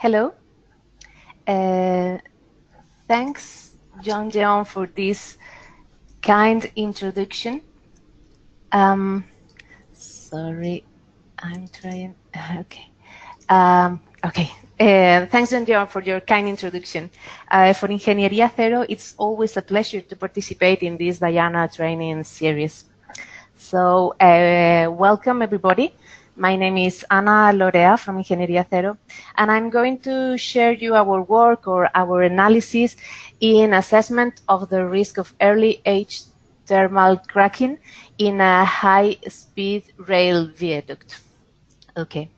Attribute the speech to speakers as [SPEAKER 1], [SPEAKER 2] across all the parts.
[SPEAKER 1] Hello. Thanks, Jeon, for this kind introduction. Sorry, I'm trying. Okay. Okay. Thanks, Jeon, for your kind introduction. For Ingeniería Cero, it's always a pleasure to participate in this DIANA training series. So, welcome, everybody. My name is Ana Lorea from Ingeniería Cero, and I'm going to share you our work or our analysis in assessment of the risk of early age thermal cracking in a high-speed rail viaduct. Okay.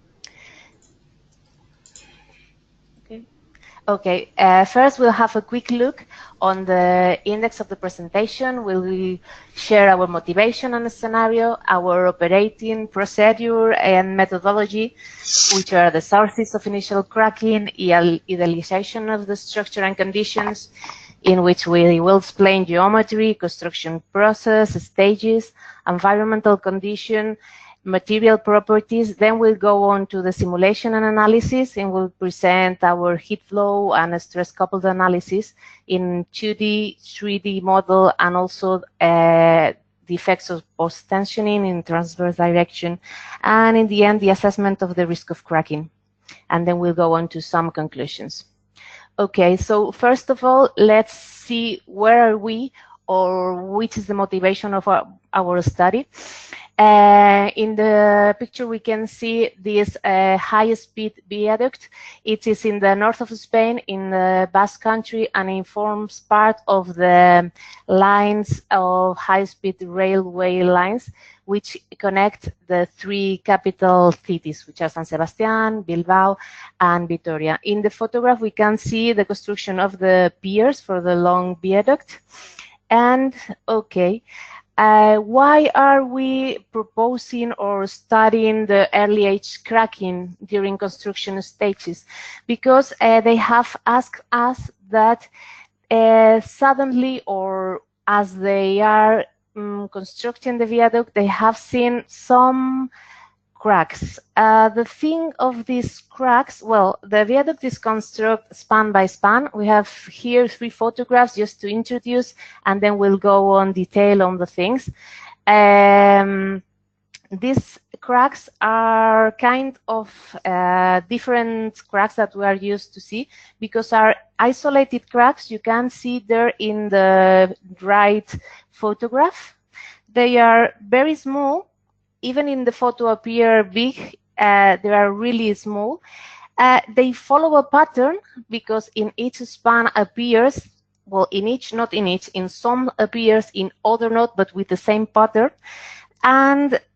[SPEAKER 1] Okay, first we'll have a quick look on the index of the presentation. We'll share our motivation on the scenario, our operating procedure and methodology, which are the sources of initial cracking, idealization of the structure and conditions, in which we will explain geometry, construction process, stages, environmental condition, material properties. Then we'll go on to the simulation and analysis, and we'll present our heat flow and stress coupled analysis in 2D, 3D model, and also the effects of post-tensioning in transverse direction, and in the end, the assessment of the risk of cracking. And then we'll go on to some conclusions. Okay, so first of all, let's see where are we, or which is the motivation of our study. In the picture, we can see this high-speed viaduct. It is in the north of Spain, in the Basque Country, and it forms part of the lines of high-speed railway lines, which connect the three capital cities, which are San Sebastián, Bilbao, and Vitoria. In the photograph, we can see the construction of the piers for the long viaduct. And, okay. Why are we proposing or studying the early age cracking during construction stages? Because they have asked us that suddenly, or as they are constructing the viaduct, they have seen some cracks. The thing of these cracks, well, the viaduct is constructed span by span. We have here 3 photographs just to introduce, and then we'll go on detail on the things. These cracks are kind of different cracks that we are used to see, because are isolated cracks. You can see there in the right photograph. They are very small. Even in the photo appear big, they are really small. They follow a pattern, because in each span appears, well, in each, not in each, in some appears, in other not, but with the same pattern.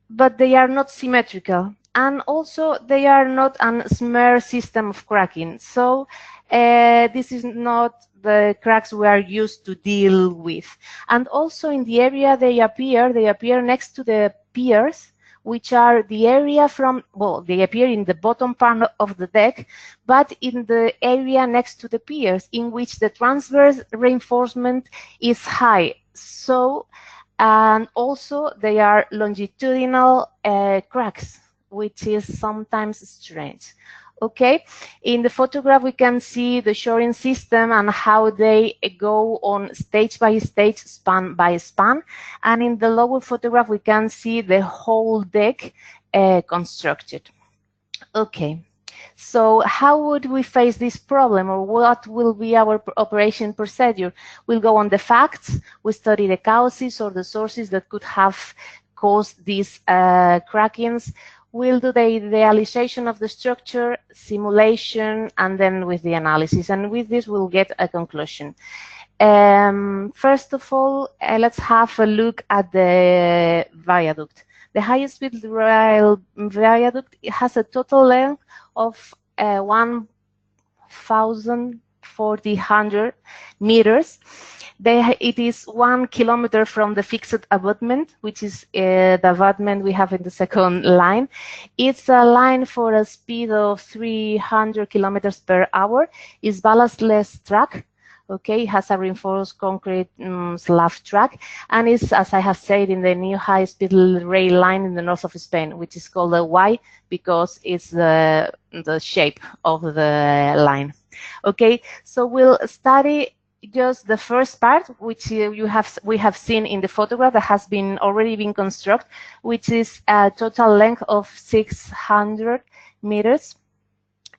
[SPEAKER 1] But they are not symmetrical. And also they are not a smear system of cracking. So this is not the cracks we are used to deal with. And also in the area they appear next to the piers, which are the area from, well, they appear in the bottom part of the deck, but in the area next to the piers, in which the transverse reinforcement is high. So, and also they are longitudinal cracks, which is sometimes strange. Okay, in the photograph we can see the shoring system and how they go on stage by stage, span by span. And in the lower photograph we can see the whole deck constructed. Okay, so how would we face this problem, or what will be our operation procedure? We'll go on the facts, we study the causes or the sources that could have caused these crackings. We'll do the idealization of the structure, simulation, and then with the analysis. And with this, we'll get a conclusion. First of all, let's have a look at the viaduct. The highest-speed rail viaduct has a total length of 1,400 meters. It is 1 kilometer from the fixed abutment, which is the abutment we have in the second line. It's a line for a speed of 300 kilometers per hour. It's ballastless track. Okay, it has a reinforced concrete slab track, and is, as I have said, in the new high-speed rail line in the north of Spain, which is called the Y because it's the shape of the line. Okay, so we'll study just the first part, which we have seen in the photograph that has been already been constructed, which is a total length of 600 meters.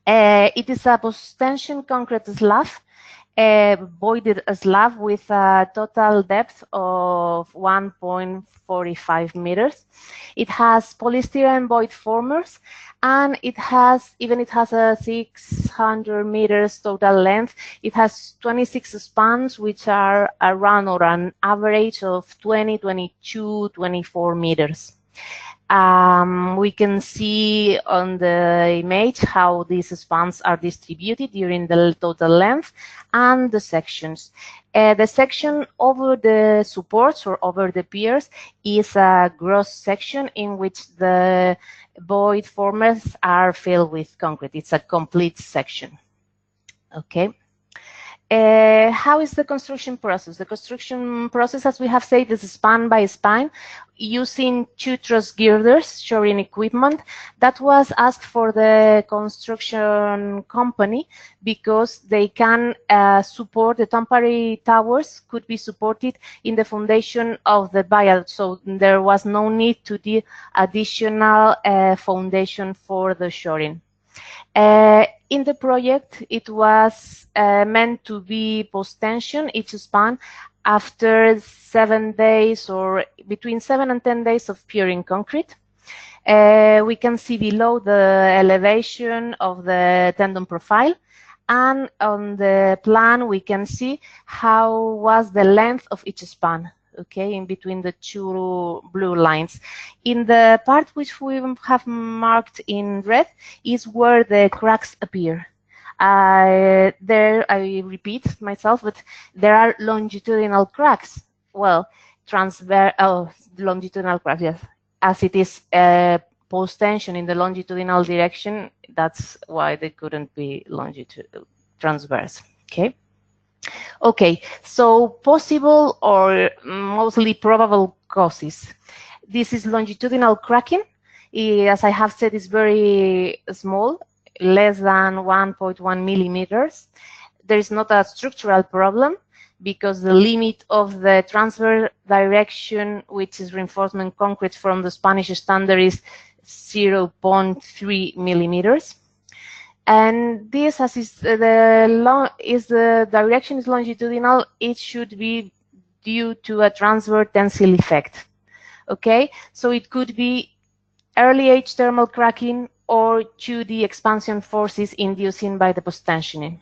[SPEAKER 1] It is a post-tension concrete slab, a voided slab with a total depth of 1.45 meters. It has polystyrene void formers, and it has a 600 meters total length. It has 26 spans, which are around or an average of 20, 22, 24 meters. We can see on the image how these spans are distributed during the total length and the sections. The section over the supports or over the piers is a gross section in which the void formers are filled with concrete. It's a complete section. Okay. How is the construction process? The construction process, as we have said, is span by span using 2 truss girders shoring equipment. That was asked for the construction company because they can support the temporary towers, could be supported in the foundation of the viaduct. So there was no need to do additional foundation for the shoring. In the project, it was meant to be post-tension, each span, after 7 days or between 7 and 10 days of pouring concrete. We can see below the elevation of the tendon profile, and on the plan we can see how was the length of each span. Okay, in between the 2 blue lines. In the part which we have marked in red is where the cracks appear. There, I repeat myself, but there are longitudinal cracks. Well, longitudinal cracks, yes. As it is post-tension in the longitudinal direction, that's why they couldn't be transverse. Okay. Okay, so possible or mostly probable causes. This is longitudinal cracking. As I have said, it's very small, less than 1.1 millimeters. There is not a structural problem because the limit of the transverse direction, which is reinforcement concrete from the Spanish standard, is 0.3 millimeters. And this, as is the direction is longitudinal, it should be due to a transverse tensile effect. Okay, so it could be early age thermal cracking or to the expansion forces inducing by the post-tensioning.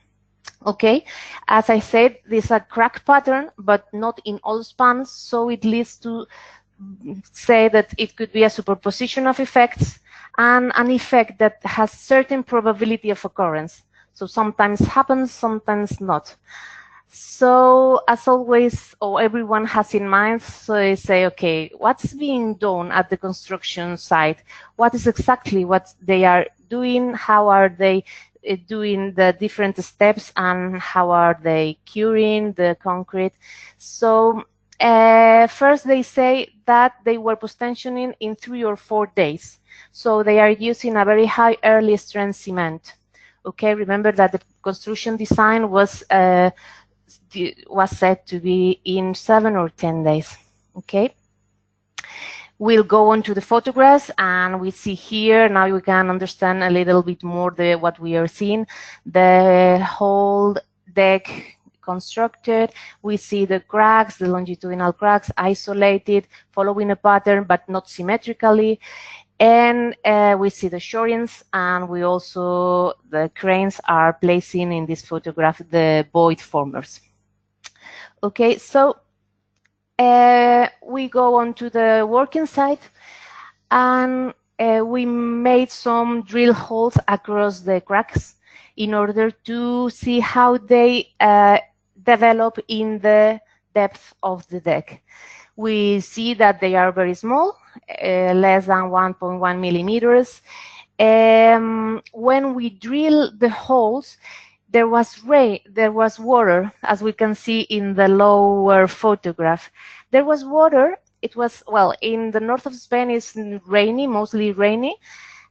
[SPEAKER 1] Okay, as I said, this is a crack pattern, but not in all spans, so it leads to say that it could be a superposition of effects and an effect that has certain probability of occurrence. So sometimes happens, sometimes not. So as always, or everyone has in mind, so they say, okay, what's being done at the construction site? What is exactly what they are doing? How are they doing the different steps, and how are they curing the concrete? So first they say that they were post-tensioning in 3 or 4 days. So they are using a very high early strength cement. Okay, remember that the construction design was said to be in 7 or 10 days. Okay, we'll go on to the photographs, and we see here, now you can understand a little bit more what we are seeing. The whole deck constructed, we see the cracks, the longitudinal cracks isolated, following a pattern but not symmetrically. And we see the shorings, and we also, the cranes are placing in this photograph the void formers. Okay, so we go on to the working site, and we made some drill holes across the cracks in order to see how they develop in the depth of the deck. We see that they are very small, less than 1.1 millimeters. When we drill the holes, there was rain, there was water, as we can see in the lower photograph. There was water. It was, well, in the north of Spain it's rainy, mostly rainy,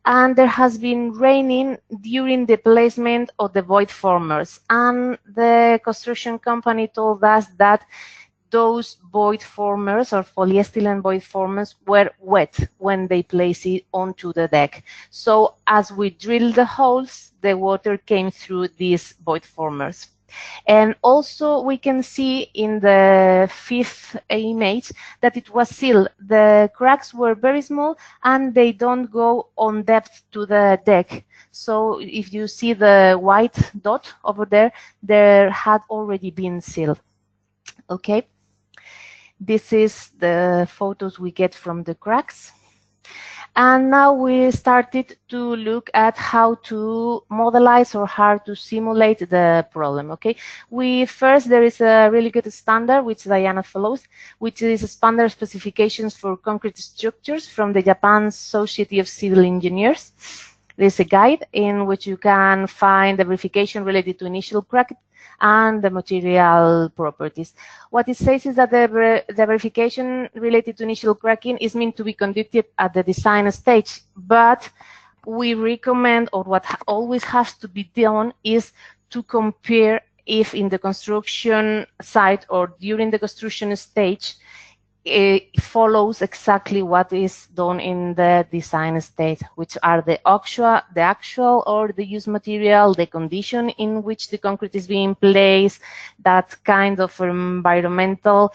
[SPEAKER 1] and there has been raining during the placement of the void formers. And the construction company told us that those void formers or polyethylene void formers were wet when they placed it onto the deck. So as we drilled the holes, the water came through these void formers. And also we can see in the fifth image that it was sealed. The cracks were very small and they don't go on depth to the deck. So if you see the white dot over there, there had already been sealed. Okay. This is the photos we get from the cracks. And now we started to look at how to modelize or how to simulate the problem, okay? There is a really good standard which DIANA follows, which is standard specifications for concrete structures from the Japan Society of Civil Engineers. There's a guide in which you can find the verification related to initial crack and the material properties. What it says is that the verification related to initial cracking is meant to be conducted at the design stage, but we recommend, or what always has to be done, is to compare if in the construction site or during the construction stage it follows exactly what is done in the design state, which are the actual or the used material, the condition in which the concrete is being placed, that kind of environmental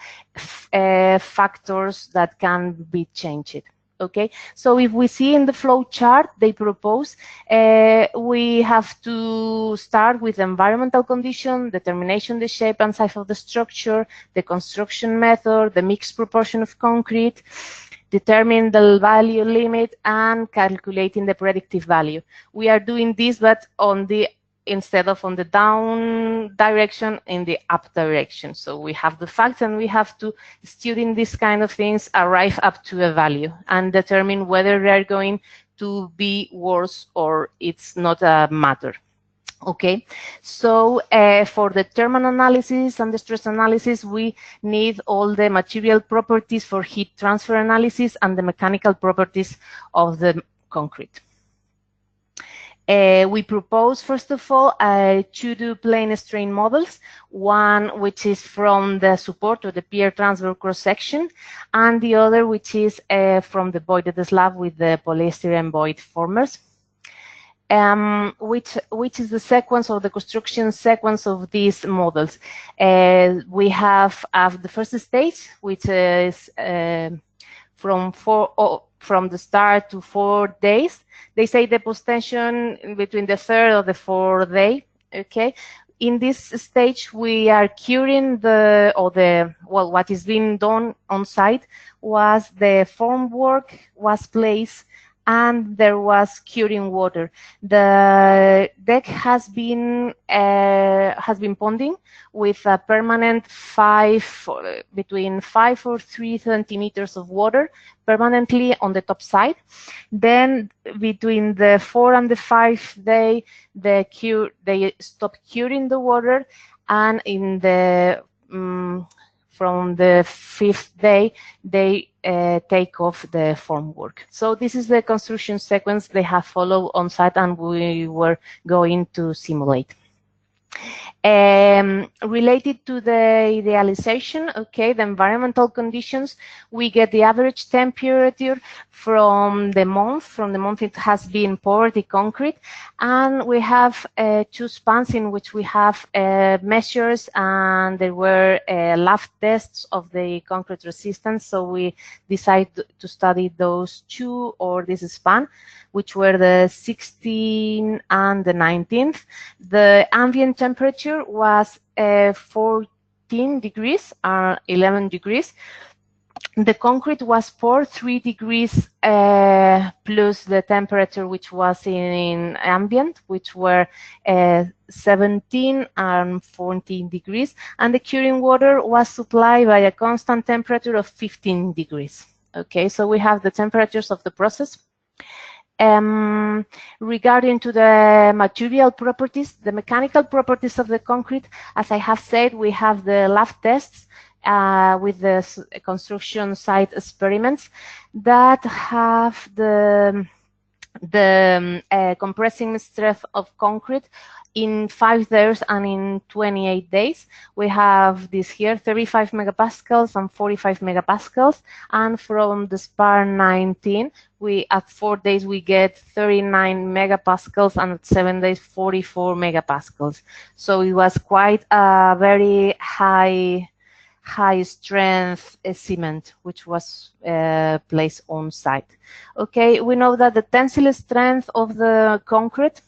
[SPEAKER 1] factors that can be changed. Okay, so if we see in the flow chart they propose, we have to start with environmental condition, determination the shape and size of the structure, the construction method, the mixed proportion of concrete, determine the value limit, and calculating the predictive value. We are doing this, but instead of on the down direction, in the up direction. So we have the facts and we have to, studying these kind of things, arrive up to a value and determine whether they are going to be worse or it's not a matter. Okay, so for the thermal analysis and the stress analysis, we need all the material properties for heat transfer analysis and the mechanical properties of the concrete. We propose, first of all, to do plane strain models, one which is from the support or the pier transverse cross-section, and the other which is from the voided slab with the polystyrene void formers. Which is the sequence or the construction sequence of these models. We have the first stage, which is from the start to 4 days. They say the post-tension between the third or the fourth day. Okay, in this stage we are curing what is being done on site was the formwork was placed and there was curing water. The deck has been ponding with a permanent between 5 or 3 centimeters of water permanently on the top side. Then between the 4 and the 5 day, they stop curing the water, and in the from the 5th day, they take off the formwork. So this is the construction sequence they have followed on site and we were going to simulate. Related to the idealization, okay, the environmental conditions, we get the average temperature from the month it has been poured the concrete, and we have 2 spans in which we have measures, and there were lab tests of the concrete resistance, so we decided to study those 2 or this span, which were the 16th and the 19th. The ambient temperature was 14 degrees or 11 degrees. The concrete was poured 3 degrees plus the temperature which was in ambient, which were 17 and 14 degrees, and the curing water was supplied by a constant temperature of 15 degrees. Okay, so we have the temperatures of the process. Regarding to the material properties, the mechanical properties of the concrete, as I have said, we have the lab tests with the construction site experiments that have the compressing strength of concrete in 5 days and in 28 days. We have this here, 35 megapascals and 45 megapascals. And from the SPAR 19, at 4 days, we get 39 megapascals, and at 7 days, 44 megapascals. So it was quite a very high strength cement, which was placed on site. Okay, we know that the tensile strength of the concrete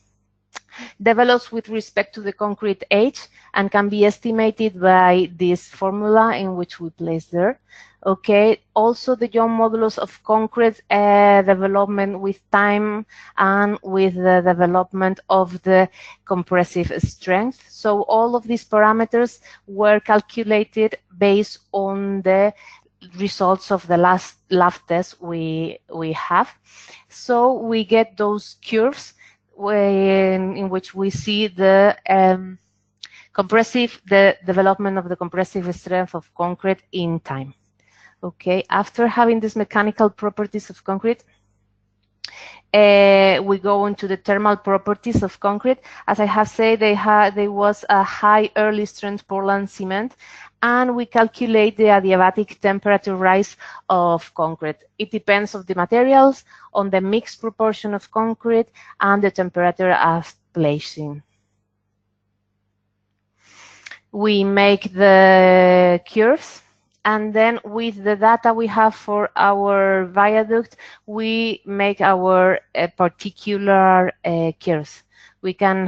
[SPEAKER 1] develops with respect to the concrete age and can be estimated by this formula in which we place there. Okay, also the Young modulus of concrete development with time and with the development of the compressive strength. So all of these parameters were calculated based on the results of the last lab test we have. So we get those curves in which we see the development of the compressive strength of concrete in time. Okay, after having these mechanical properties of concrete, we go into the thermal properties of concrete. As I have said, there was a high early strength Portland cement, and we calculate the adiabatic temperature rise of concrete. It depends on the materials, on the mixed proportion of concrete, and the temperature of placing. We make the curves, and then with the data we have for our viaduct, we make our particular curves. We can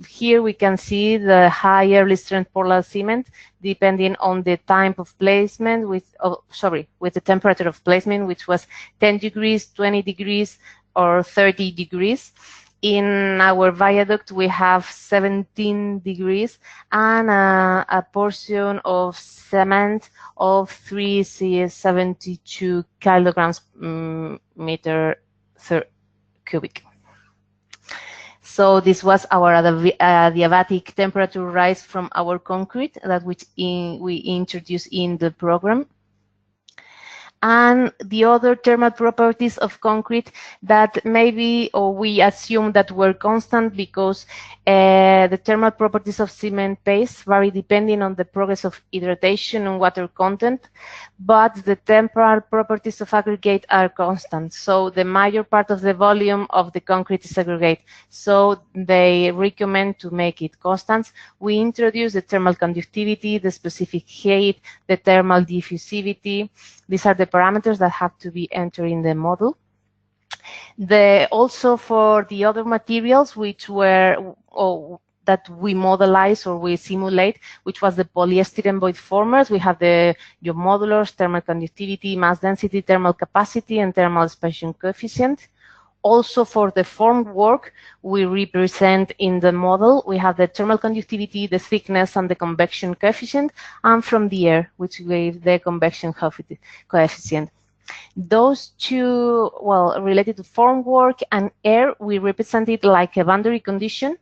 [SPEAKER 1] here we can see the high early strength Portland cement depending on the time of placement with the temperature of placement, which was 10 degrees, 20 degrees, or 30 degrees. In our viaduct, we have 17 degrees and a portion of cement of 372 kilograms meter cubic. So this was our adiabatic temperature rise from our concrete that we introduced in the program. And the other thermal properties of concrete that maybe, or we assume that were constant because the thermal properties of cement paste vary depending on the progress of hydratation and water content, but the temporal properties of aggregate are constant. So the major part of the volume of the concrete is aggregate. So they recommend to make it constant. We introduce the thermal conductivity, the specific height, the thermal diffusivity. These are the parameters that have to be entered in the model. Also for the other materials which were that we modelize or we simulate, which was the polyester void formers, we have the geomodulars, thermal conductivity, mass density, thermal capacity, and thermal expansion coefficient. Also for the formwork, we represent in the model, we have the thermal conductivity, the thickness, and the convection coefficient, and from the air, which gave the convection coefficient. Those two, well, related to formwork and air, we represent it like a boundary condition,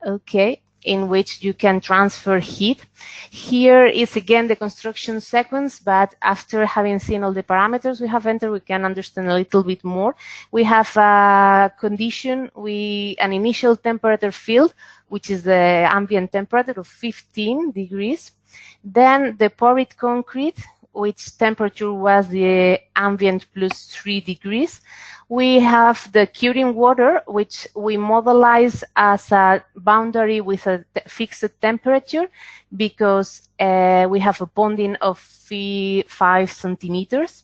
[SPEAKER 1] okay, in which you can transfer heat. Here is again the construction sequence, but after having seen all the parameters we have entered, we can understand a little bit more. We have a condition, an initial temperature field, which is the ambient temperature of 15 degrees. Then the poured concrete, which temperature was the ambient plus 3 degrees. We have the curing water, which we modelize as a boundary with a fixed temperature because we have a bonding of 5 centimeters.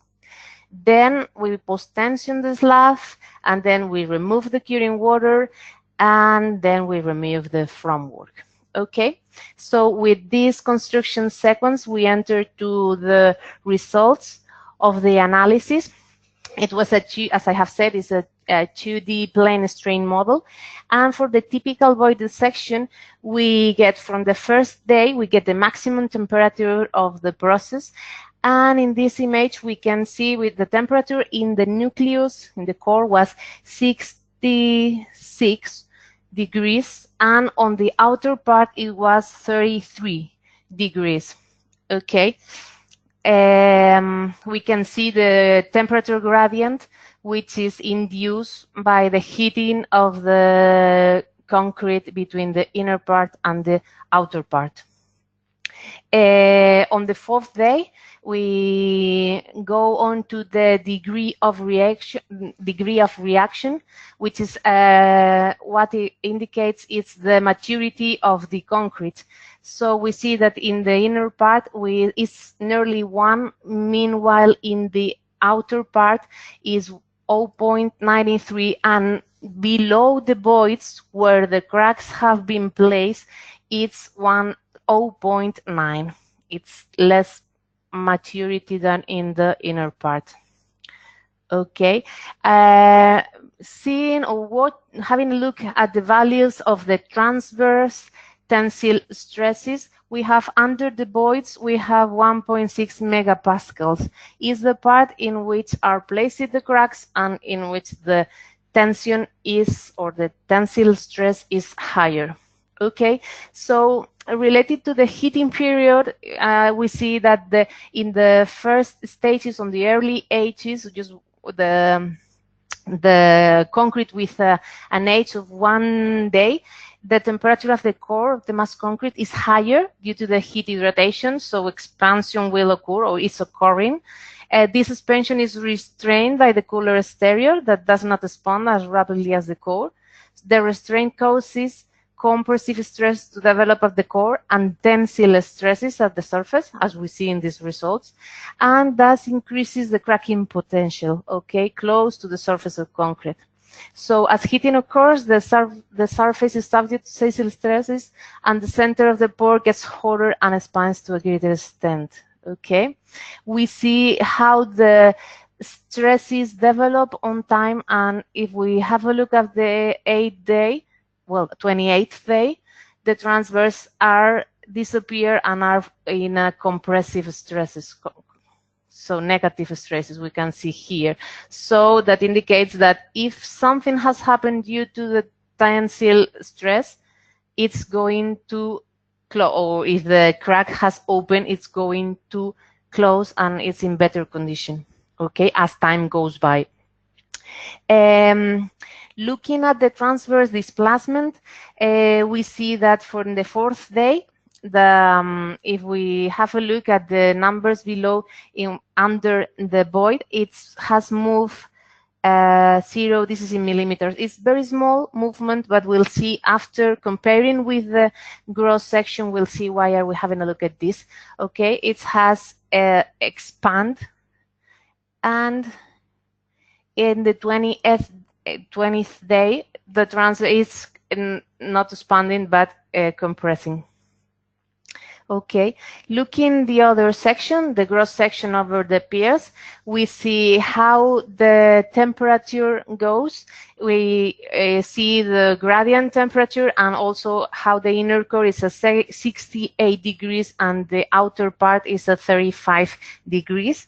[SPEAKER 1] Then we post-tension the slab, and then we remove the curing water, and then we remove the formwork. Okay, so with this construction sequence, we enter to the results of the analysis. It was as I have said, it's a 2D plane strain model. And for the typical voided section, we get from the first day, we get the maximum temperature of the process. And in this image, we can see with the temperature in the nucleus, in the core, was 66 degrees, and on the outer part, it was 33 degrees. Okay. We can see the temperature gradient, which is induced by the heating of the concrete between the inner part and the outer part. On the fourth day, we go on to the degree of reaction, which is what it indicates is the maturity of the concrete. So we see that in the inner part, it's nearly 1, meanwhile in the outer part is 0.93, and below the voids where the cracks have been placed, it's 0.9. It's less maturity than in the inner part. Okay, having a look at the values of the transverse tensile stresses, we have under the voids, we have 1.6 megapascals. Is the part in which are placed the cracks and in which the tension is, or the tensile stress is higher. Okay, so related to the heating period, we see that in the first stages, on the early ages, just the concrete with an age of 1 day, the temperature of the core of the mass concrete is higher due to the heat hydratation, so expansion will occur or is occurring. This expansion is restrained by the cooler exterior that does not expand as rapidly as the core. The restraint causes compressive stress to develop at the core and tensile stresses at the surface, as we see in these results, and thus increases the cracking potential, okay, close to the surface of concrete. So as heating occurs, the surface is subject to tensile stresses, and the center of the pore gets hotter and expands to a greater extent, okay? We see how the stresses develop on time, and if we have a look at the 28th day, the transverse are disappear and are in a compressive stresses, so negative stresses we can see here. So that indicates that if something has happened due to the tensile stress, it's going to close, or if the crack has opened, it's going to close and it's in better condition, okay, as time goes by. Looking at the transverse displacement, we see that for the fourth day, if we have a look at the numbers below under the void, it has moved 0, this is in millimeters. It's very small movement, but we'll see after comparing with the gross section, we'll see why are we having a look at this. Okay, it has expand, and in the 20th day, the transverse is not expanding but compressing. Okay, looking the other section, the gross section over the piers, we see how the temperature goes. We see the gradient temperature and also how the inner core is at 68 degrees and the outer part is at 35 degrees.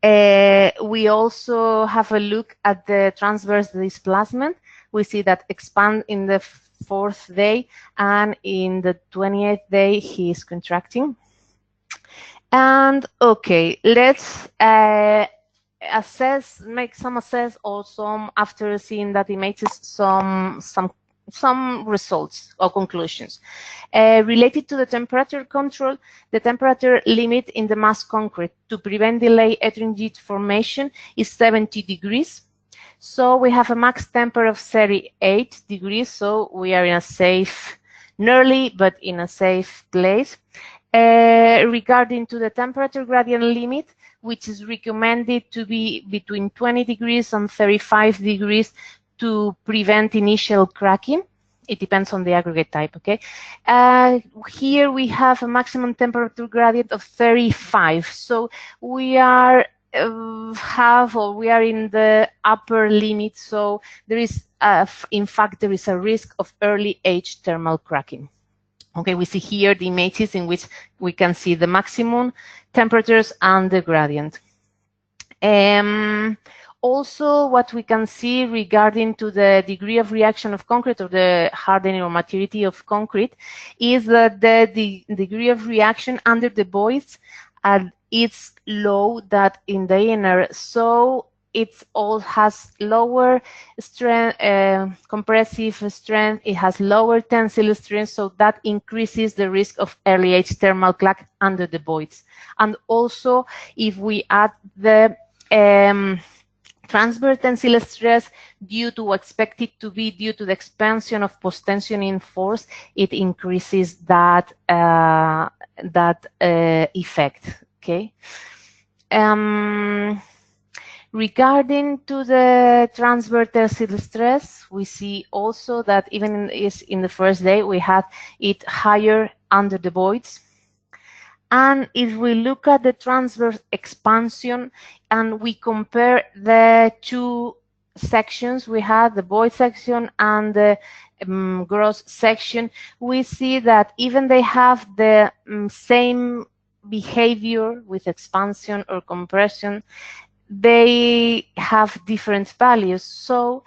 [SPEAKER 1] We also have a look at the transverse displacement. We see that expand in the 4th day, and in the 20th day he is contracting. And okay, let's make some assess, or some, after seeing that images, some results or conclusions. Related to the temperature control, the temperature limit in the mass concrete to prevent delay etringite formation is 70 degrees. So we have a max temper of 38 degrees, so we are in a safe, nearly, but in a safe place. Regarding to the temperature gradient limit, which is recommended to be between 20 degrees and 35 degrees to prevent initial cracking. It depends on the aggregate type, okay? Here we have a maximum temperature gradient of 35. So we are we are in the upper limit, so there is, in fact, there is a risk of early age thermal cracking. Okay, we see here the images in which we can see the maximum temperatures and the gradient. Also, what we can see regarding to the degree of reaction of concrete or the hardening or maturity of concrete is that the degree of reaction under the voids it's low that in DIANA를, so it all has lower strength, compressive strength, it has lower tensile strength, so that increases the risk of early age thermal crack under the voids. And also, if we add the transverse tensile stress due to expected to be due to the expansion of post-tensioning force, it increases that effect. Okay. Regarding to the transverse tensile stress, we see also that even in the first day we had it higher under the voids. And if we look at the transverse expansion and we compare the two sections, we have the void section and the gross section, we see that even they have the same behavior with expansion or compression, they have different values. So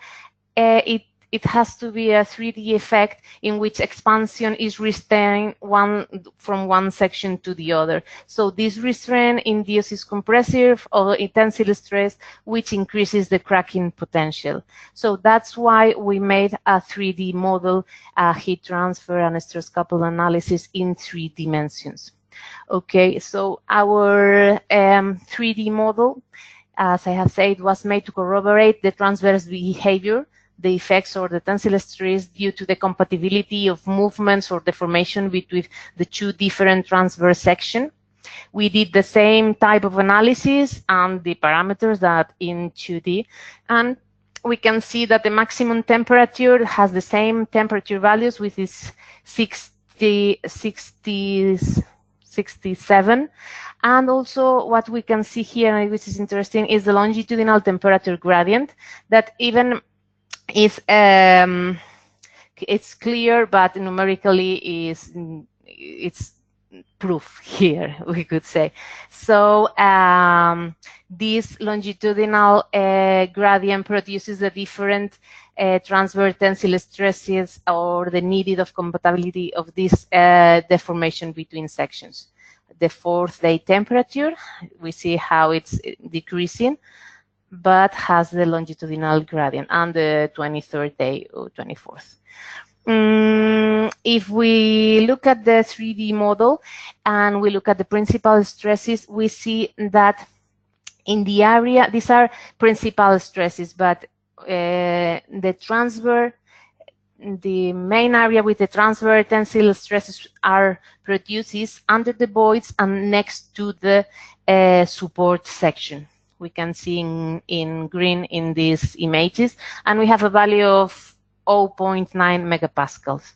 [SPEAKER 1] it has to be a 3D effect in which expansion is restrained from one section to the other. So this restraint induces compressive or tensile stress, which increases the cracking potential. So that's why we made a 3D model, heat transfer and stress coupled analysis in 3 dimensions. Okay, so our 3D model, as I have said, was made to corroborate the transverse behavior, the effects or the tensile stress due to the compatibility of movements or deformation between the two different transverse sections. We did the same type of analysis and the parameters that in 2D, and we can see that the maximum temperature has the same temperature values, with its 67. And also what we can see here, which is interesting, is the longitudinal temperature gradient that even is it's clear, but numerically it's proof here, we could say. So this longitudinal gradient produces the different transverse tensile stresses or the needed of compatibility of this deformation between sections. The 4th day temperature, we see how it's decreasing, but has the longitudinal gradient, and the 23rd day or 24th. If we look at the 3D model and we look at the principal stresses, we see that in the area, these are principal stresses, but the main area with the transverse tensile stresses are produced under the voids and next to the support section. We can see in green in these images, and we have a value of 0.9 megapascals.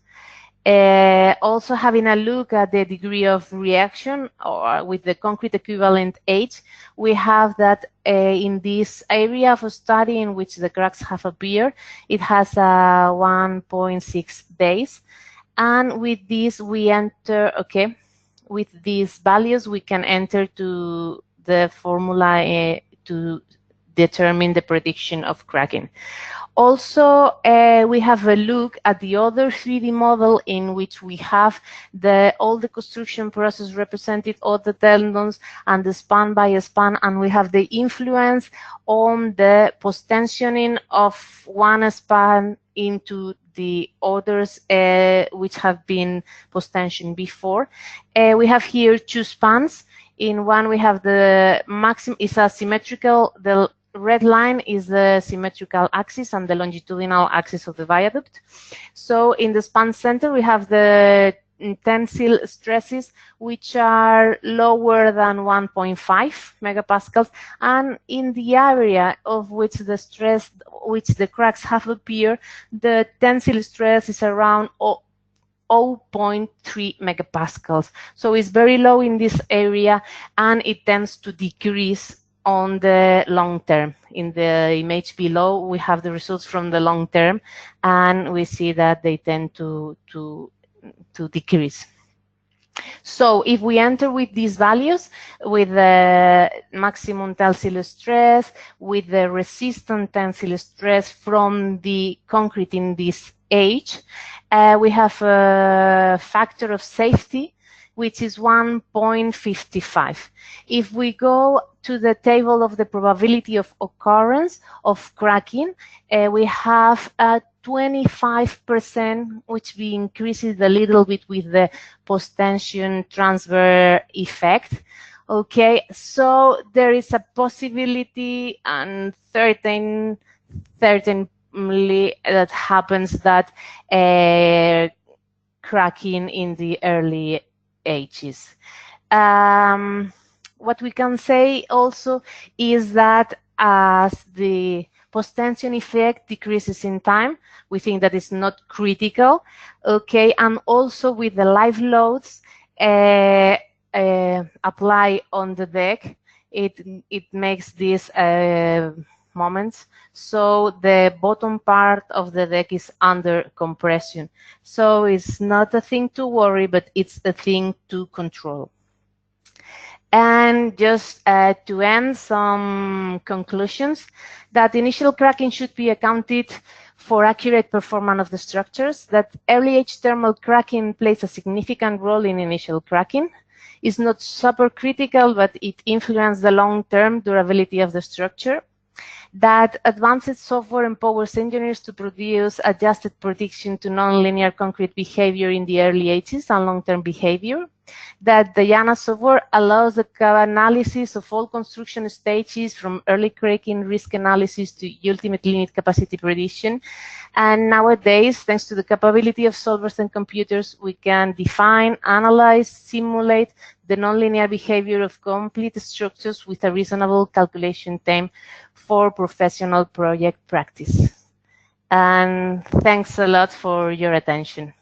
[SPEAKER 1] Also having a look at the degree of reaction or with the concrete equivalent age, we have that in this area of study in which the cracks have appeared, it has 1.6 days. And with this we enter, okay, with these values we can enter to the formula to determine the prediction of cracking. Also, we have a look at the other 3D model in which we have all the construction process represented, all the tendons and the span by span, and we have the influence on the post-tensioning of one span into the others which have been post-tensioned before. We have here 2 spans. In one we have the maximum, is a symmetrical, the red line is the symmetrical axis and the longitudinal axis of the viaduct. So in the span center we have the tensile stresses which are lower than 1.5 megapascals, and in the area of which the stress, which the cracks have appeared, the tensile stress is around 0.3 megapascals. So it's very low in this area, and it tends to decrease on the long term. In the image below, we have the results from the long term, and we see that they tend to to decrease. So if we enter with these values, with the maximum tensile stress, with the resistant tensile stress from the concrete in this age, we have a factor of safety, which is 1.55. If we go to the table of the probability of occurrence of cracking, we have a 25%, which we increases a little bit with the post-tension transverse effect. Okay, so there is a possibility, and certainly that happens, that cracking in the early ages. What we can say also is that as the post-tension effect decreases in time, we think that it's not critical, okay, and also with the live loads apply on the deck, it makes these moments, so the bottom part of the deck is under compression. So it's not a thing to worry, but it's a thing to control. And just to end, some conclusions, that initial cracking should be accounted for accurate performance of the structures, that early age thermal cracking plays a significant role in initial cracking. It's not super critical, but it influences the long-term durability of the structure. That advanced software empowers engineers to produce adjusted prediction to nonlinear concrete behavior in the early ages and long-term behavior. That the DIANA software allows the analysis of all construction stages, from early cracking risk analysis to ultimate limit capacity prediction. And nowadays, thanks to the capability of solvers and computers, we can define, analyze, simulate the nonlinear behavior of complete structures with a reasonable calculation time for professional project practice. And thanks a lot for your attention.